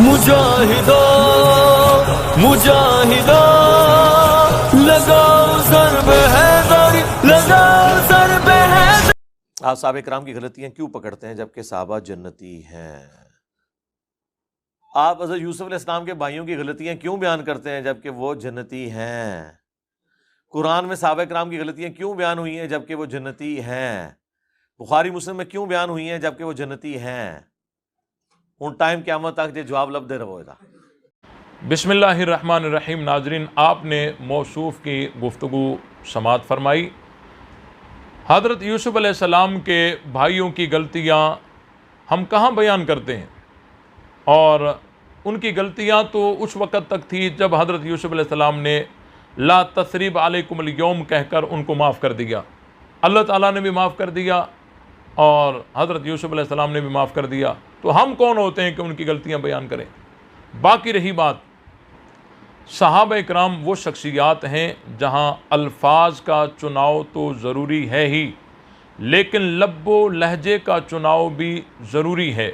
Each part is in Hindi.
मुजाहिदो मुजाहिदो लगाओ ज़रब हैदरी, लगाओ ज़रब हैदरी। आप साहब इकराम की गलतियां क्यों पकड़ते हैं जबकि साहबा जन्नती हैं? आप हज़रत यूसुफ अलैहिस्सलाम के भाइयों की गलतियां क्यों बयान करते हैं जबकि वो जन्नती हैं? कुरान में साहबा इकराम की गलतियां क्यों बयान हुई हैं जबकि वो जन्नती हैं? बुखारी मुस्लिम में क्यों बयान हुई हैं जबकि वो जन्नती हैं? उन टाइम क़यामत तक जो जवाब लब दे रहेगा। बिस्मिल्लाहिर्रहमानिर्रहीम। नाजरीन, आपने मौसूफ़ की गुफ्तगू समात फरमाई। हज़रत यूसुफ अलैहिस्सलाम के भाइयों की गलतियाँ हम कहाँ बयान करते हैं, और उनकी गलतियाँ तो उस वक़्त तक थी जब हज़रत यूसुफ अलैहिस्सलाम ने ला तसरीब अलैकुमुल यौम कहकर उनको माफ़ कर दिया। अल्लाह ताला ने भी माफ़ कर दिया और हज़रत यूसुफ अलैहिस्सलाम ने भी माफ़ कर दिया, तो हम कौन होते हैं कि उनकी गलतियाँ बयान करें। बाकी रही बात, सहाबा इकराम वो शख्सियात हैं जहाँ अल्फाज का चुनाव तो ज़रूरी है ही, लेकिन लब्बो लहजे का चुनाव भी ज़रूरी है।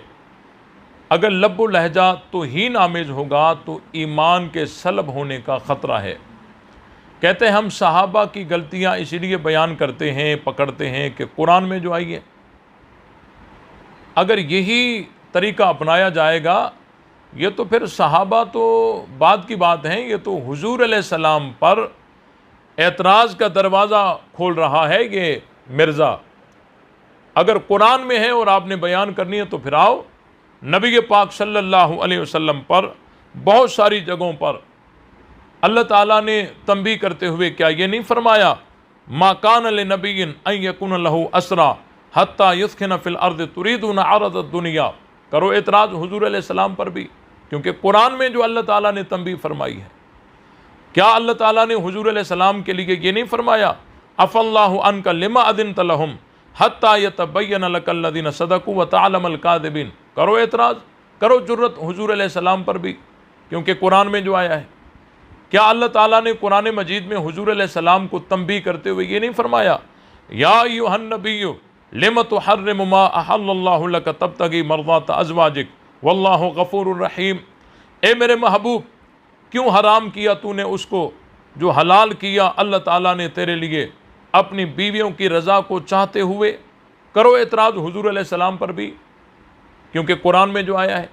अगर लब्बो लहजा तो ही नामेज होगा तो ईमान के सलब होने का ख़तरा है। कहते हैं हम सहाबा की गलतियाँ इसीलिए बयान करते हैं, पकड़ते हैं कि कुरान में जो आई है, अगर यही तरीका अपनाया जाएगा, ये तो फिर सहाबा तो बाद की बात है, ये तो हुजूर अलैहिस्सलाम पर एतराज़ का दरवाज़ा खोल रहा है ये मिर्ज़ा। अगर कुरान में है और आपने बयान करनी है तो फिर आओ। नबी पाक सल्लल्लाहु अलैहि वसल्लम पर बहुत सारी जगहों पर अल्लाह ताला ने तंबीह करते हुए क्या ये नहीं फरमाया, मा कान लिनबिय्यिन अन यकुन लहू असरा हत्ता युस्खिन फिल अर्द तुरीदून अरद दुनिया। करो एतराज़ हुजूर अलैहिस्सलाम पर भी, क्योंकि कुरान में जो अल्लाह ताला ने तंबीह फरमाई है। क्या अल्लाह ताला ने हुजूर अलैहिस्सलाम के लिए ये नहीं फरमाया, अफ़ल्लाहु अन्का लिमा अदिनत लहुम हत्ता यतबय्यन लकल लज़ीना सदक़ू व तअलमल काज़िबीन। करो एतराज़, करो जुर्रत हुजूर अलैहिस्सलाम पर भी, क्योंकि कुरान में जो आया है। क्या अल्लाह ताला ने कुरान मजीद में हुजूर अलैहिस्सलाम को तंबीह करते हुए ये नहीं फरमाया, या अय्युहन नबिय्यु लिमा तुहर्रिमु मा अहल्लल्लाहु लक तब्तगी मर्ज़ात अज़वाजिक वल्लाहु गफ़ूरुर रहीम। ए मेरे महबूब, क्यों हराम किया तूने उसको जो हलाल किया अल्लाह ताला ने तेरे लिए अपनी बीवियों की रज़ा को चाहते हुए। करो एतराज़ हुजूर अलैहिस्सलाम पर भी, क्योंकि कुरान में जो आया है।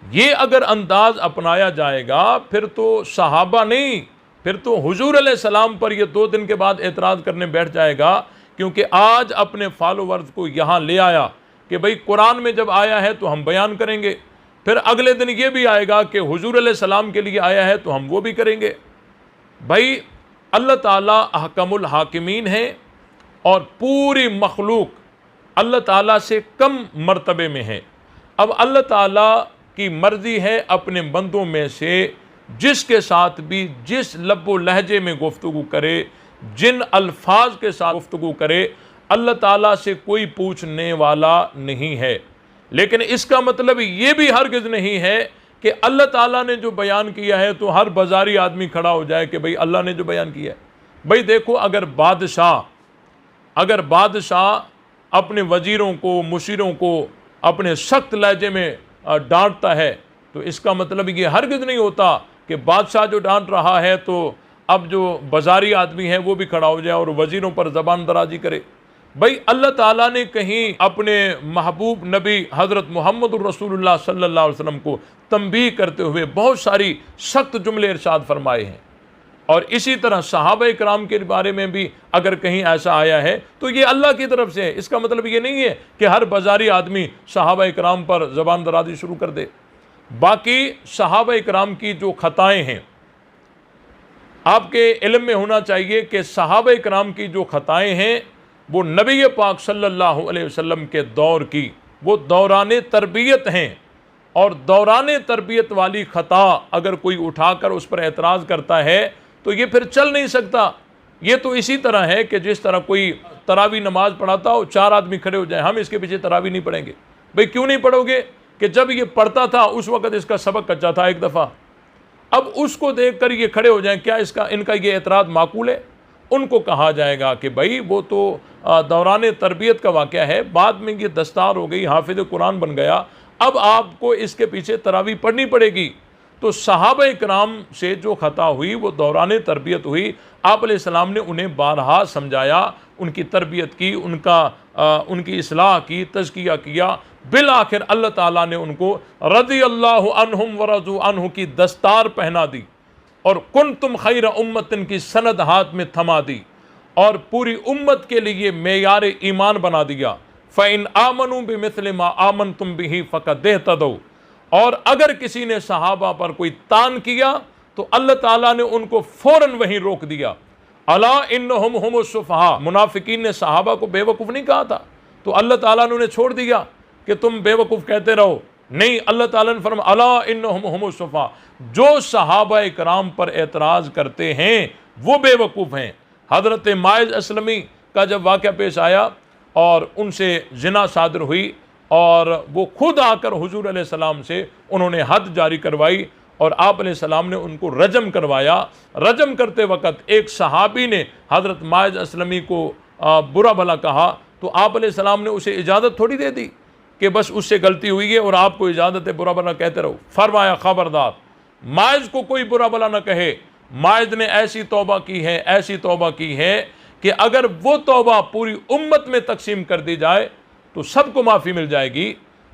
ये अगर अंदाज अपनाया जाएगा फिर तो सहाबा नहीं, फिर तो हुजूर अलैहिस्सलाम पर ये 2 दिन के बाद एतराज़ करने बैठ जाएगा, क्योंकि आज अपने फॉलोवर्स को यहाँ ले आया कि भाई कुरान में जब आया है तो हम बयान करेंगे, फिर अगले दिन ये भी आएगा कि हुजूर अलैहिस्सलाम के लिए आया है तो हम वो भी करेंगे। भाई अल्लाह ताला अहकमुल हाकिमीन है और पूरी मखलूक अल्लाह ताला से कम मर्तबे में है। अब अल्लाह ताला की मर्ज़ी है अपने बंदों में से जिसके साथ भी जिस लब्बो लहजे में गुफ्तगू करे, जिन अल्फाज के साथ गुफ्तगू करे, अल्लाह ताला से कोई पूछने वाला नहीं है। लेकिन इसका मतलब ये भी हरगिज़ नहीं है कि अल्लाह ताला ने जो बयान किया है तो हर बाजारी आदमी खड़ा हो जाए कि भाई अल्लाह ने जो बयान किया है। भाई देखो, अगर बादशाह अपने वज़ीरों को, मुशीरों को अपने सख्त लहजे में डांटता है तो इसका मतलब ये हरगिज़ नहीं होता कि बादशाह जो डांट रहा है तो अब जो बाजारी आदमी है वो भी खड़ा हो जाए और वज़ीरों पर ज़बान दराजी करे। भाई अल्लाह ताला ने कहीं अपने महबूब नबी हज़रत मुहम्मदुर रसूलुल्लाह सल्लल्लाहु अलैहि वसल्लम को तंबीह करते हुए बहुत सारी सख्त जुमले इरशाद फरमाए हैं, और इसी तरह सहाबा इकराम के बारे में भी अगर कहीं ऐसा आया है तो ये अल्लाह की तरफ से है। इसका मतलब ये नहीं है कि हर बाजारी आदमी सहाबा इकराम पर ज़बान दराजी शुरू कर दे। बाकी सहाबा इकराम की जो खताएँ हैं, आपके इल्म में होना चाहिए कि सहाबा इकराम की जो खताएँ हैं वो नबी पाक सल्लल्लाहु अलैहि वसल्लम के दौर की वो दौरान तरबियत हैं, और दौरान तरबियत वाली ख़ता अगर कोई उठाकर उस पर एतराज़ करता है तो ये फिर चल नहीं सकता। ये तो इसी तरह है कि जिस तरह कोई तरावी नमाज पढ़ाता हो, 4 आदमी खड़े हो जाए, हम इसके पीछे तरावी नहीं पढ़ेंगे। भाई क्यों नहीं पढ़ोगे कि जब ये पढ़ता था उस वक़्त इसका सबक कच्चा था एक दफ़ा, अब उसको देख कर ये खड़े हो जाएं, क्या इनका ये एतराज़ माकूल है? उनको कहा जाएगा कि भाई वो तो दौरान तरबियत का वाक़या है, बाद में ये दस्तार हो गई, हाफिज़ कुरान बन गया, अब आपको इसके पीछे तरावी पढ़नी पड़ेगी। तो सहाबा इकराम से जो ख़ता हुई वो दौरान तरबियत हुई, आप अलैहिस्सलाम ने उन्हें बारहा समझाया, उनकी तरबियत की, उनकी इस्लाह की, तज़किया किया। बिल आखिर अल्लाह ताला ने उनको रज़ी अल्लाहु अन्हुम व रज़ू अन्हु की दस्तार पहना दी और कुंतुम खैर उम्मतिन की सनद हाथ में थमा दी और पूरी उम्मत के लिए मेयार ईमान बना दिया। फ़इन आमनू बिमिस्लि मा आमनतुम बिही फ़क़द इह्तदौ। और अगर किसी ने सहाबा पर कोई तान किया तो अल्लाह ताला ने उनको फ़ौरन वहीं रोक दिया। अला इन्नहुम हुमुस सुफ़हा, मुनाफिकीन ने सहाबा को बेवकूफ़ नहीं कहा था, तो अल्लाह ताला ने उन्हें छोड़ दिया कि तुम बेवकूफ़ कहते रहो। नहीं, अल्लाह ताला ने फरमाया अला इन्नहुम हुमुस सुफ़हा, जो सहाबा इकराम पर एतराज़ करते हैं वो बेवकूफ़ हैं। हज़रत माइज़ असलमी का जब वाक़या पेश आया और उनसे ज़िना सादर हुई और वो खुद आकर हुजूर अलैहिस्सलाम से उन्होंने हद जारी करवाई और आप अलैहिस्सलाम ने उनको रजम करवाया। रजम करते वक़्त एक सहाबी ने हज़रत माइज़ असलमी को बुरा भला कहा, तो आप अलैहिस्सलाम ने उसे इजाज़त थोड़ी दे दी कि बस उससे गलती हुई है और आपको इजाज़त है बुरा भला कहते रहो। फरमाया ख़बरदार, माइज़ को कोई बुरा भला न कहे। माइज़ ने ऐसी तौबा की है, ऐसी तौबा की है कि अगर वो तौबा पूरी उम्मत में तकसीम कर दी जाए तो सबको माफ़ी मिल जाएगी।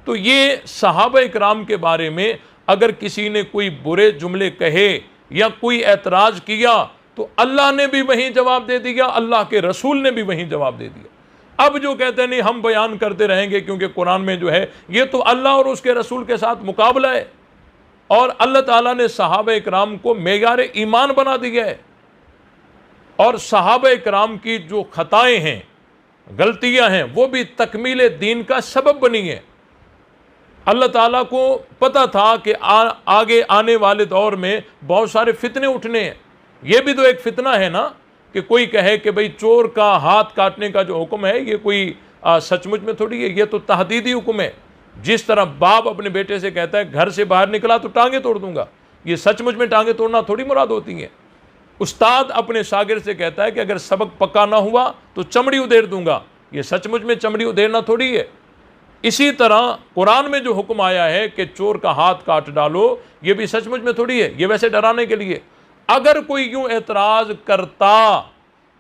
तो ये सहाबा इकराम के बारे में अगर किसी ने कोई बुरे जुमले कहे या कोई एतराज़ किया तो अल्लाह ने भी वहीं जवाब दे दिया, अल्लाह के रसूल ने भी वहीं जवाब दे दिया। अब जो कहते हैं नहीं हम बयान करते रहेंगे क्योंकि कुरान में जो है ये तो अल्लाह और उसके रसूल के साथ मुकाबला है और अल्लाह ताला ने सहाबा इकराम को मेयार ईमान बना दिया है और सहाबा इकराम की जो खताएं हैं, गलतियां हैं, वो भी तकमील दीन का सबब बनी है। अल्लाह ताला को पता था कि आगे आने वाले दौर में बहुत सारे फितने उठने हैं। ये भी तो एक फितना है ना कि कोई कहे कि भाई चोर का हाथ काटने का जो हुक्म है ये कोई सचमुच में थोड़ी है, ये तो तहदीदी हुक्म है। जिस तरह बाप अपने बेटे से कहता है घर से बाहर निकला तो टांगे तोड़ दूंगा, ये सचमुच में टांगे तोड़ना थोड़ी मुराद होती है। उस्ताद अपने शागिर्द से कहता है कि अगर सबक पक्का ना हुआ तो चमड़ी उधेड़ दूंगा, ये सचमुच में चमड़ी उधेड़ना थोड़ी है। इसी तरह कुरान में जो हुक्म आया है कि चोर का हाथ काट डालो, ये भी सचमुच में थोड़ी है, ये वैसे डराने के लिए। अगर कोई यूं एतराज़ करता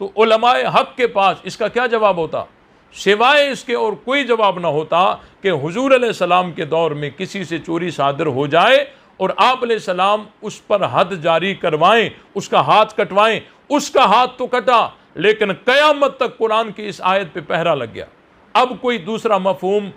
तो उलमाए हक के पास इसका क्या जवाब होता? सिवाय इसके और कोई जवाब ना होता कि हुजूर अलैहिस्सलाम के दौर में किसी से चोरी सादर हो जाए और आप अलैहिस्सलाम उस पर हद जारी करवाएं, उसका हाथ कटवाएं। उसका हाथ तो कटा लेकिन क़यामत तक कुरान की इस आयत पे पहरा लग गया। अब कोई दूसरा मफहूम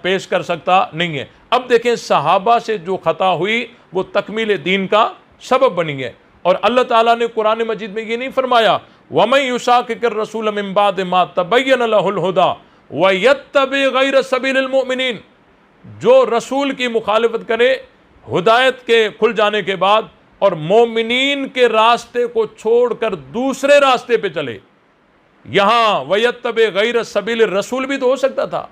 पेश कर सकता नहीं है। अब देखें सहाबा से जो खता हुई वो तकमील दीन का सबब बनी है और अल्लाह ताला ने कुरान मजीद में ये नहीं फरमाया वमन युशाकिर रसूल मिन बाद मा तबय्यन लहुल हुदा व यत्तबि गैर सबीलिल मुमिनीन, जो रसूल की मुखालिफत करे हुदायत के खुल जाने के बाद और मोमिनीन के रास्ते को छोड़कर दूसरे रास्ते पे चले। यहां वयत्तबे गैर सबील रसूल भी तो हो सकता था,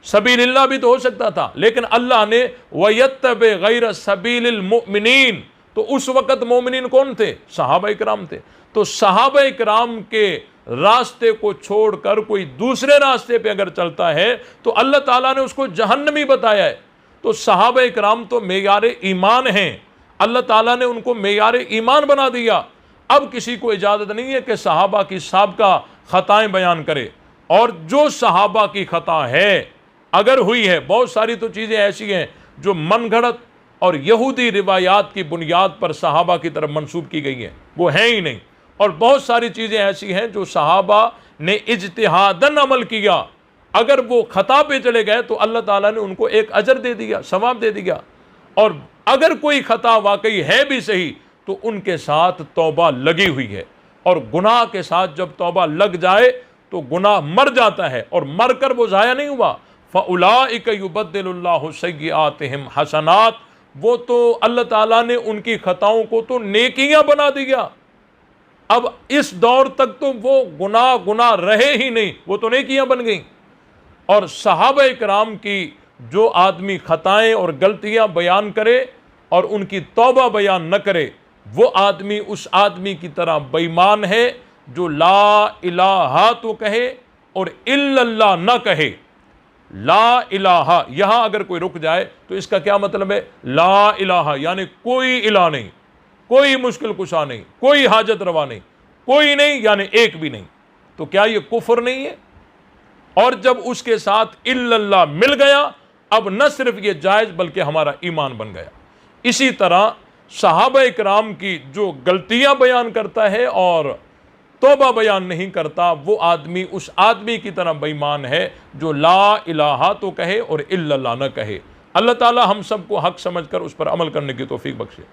सबीलिल्लाह भी तो हो सकता था, लेकिन अल्लाह ने वयत्तबे गैर सबीलिल मुमिनीन, तो उस वक़्त मोमिनीन कौन थे? सहाबा इकराम थे। तो सहाबा इकराम के रास्ते को छोड़कर कोई दूसरे रास्ते पे अगर चलता है तो अल्लाह ताला ने उसको जहन्नमी बताया है। तो सहाबा इकराम तो मेयार ईमान हैं, अल्लाह ताला ने उनको मेयार ईमान बना दिया। अब किसी को इजाज़त नहीं है कि सहाबा की साबका ख़ताएँ बयान करे, और जो सहाबा की ख़ता है अगर हुई है, बहुत सारी तो चीज़ें ऐसी हैं जो मनगढ़ंत और यहूदी रिवायात की बुनियाद पर सहाबा की तरफ मंसूब की गई हैं, वो हैं ही नहीं। और बहुत सारी चीज़ें ऐसी हैं जो सहाबा ने इज्तिहादन अमल किया, अगर वो खता पे चले गए तो अल्लाह ताला ने उनको एक अजर दे दिया, सवाब दे दिया। और अगर कोई खता वाकई है भी सही तो उनके साथ तौबा लगी हुई है, और गुनाह के साथ जब तौबा लग जाए तो गुनाह मर जाता है और मर कर वो ज़ाया नहीं हुआ। फ़उलाइका युबद्दिलुल्लाहु सय्यिआतिहिम हसनात, वो तो अल्लाह ताला ने उनकी खताओं को तो नेकियां बना दिया। अब इस दौर तक तो वो गुनाह रहे ही नहीं, वो तो नेकियां बन गई। और सहाबा इकराम की जो आदमी खताएं और गलतियां बयान करे और उनकी तौबा बयान न करे, वो आदमी उस आदमी की तरह बेईमान है जो ला इलाहा तो कहे और इल्लल्लाह न कहे। ला इलाहा, यहां अगर कोई रुक जाए तो इसका क्या मतलब है? ला इलाहा यानी कोई इला नहीं, कोई मुश्किल कुशा नहीं, कोई हाजत रवा नहीं, कोई नहीं यानी एक भी नहीं। तो क्या यह कुफर नहीं है? और जब उसके साथ इल्लल्लाह मिल गया, अब न सिर्फ यह जायज बल्कि हमारा ईमान बन गया। इसी तरह सहाबा इकराम की जो गलतियां बयान करता है और तौबा बयान नहीं करता, वो आदमी उस आदमी की तरह बेईमान है जो ला इलाहा तो कहे और इल्लल्लाह न कहे। अल्लाह ताला हम सबको हक समझकर उस पर अमल करने की तौफीक बख्शे।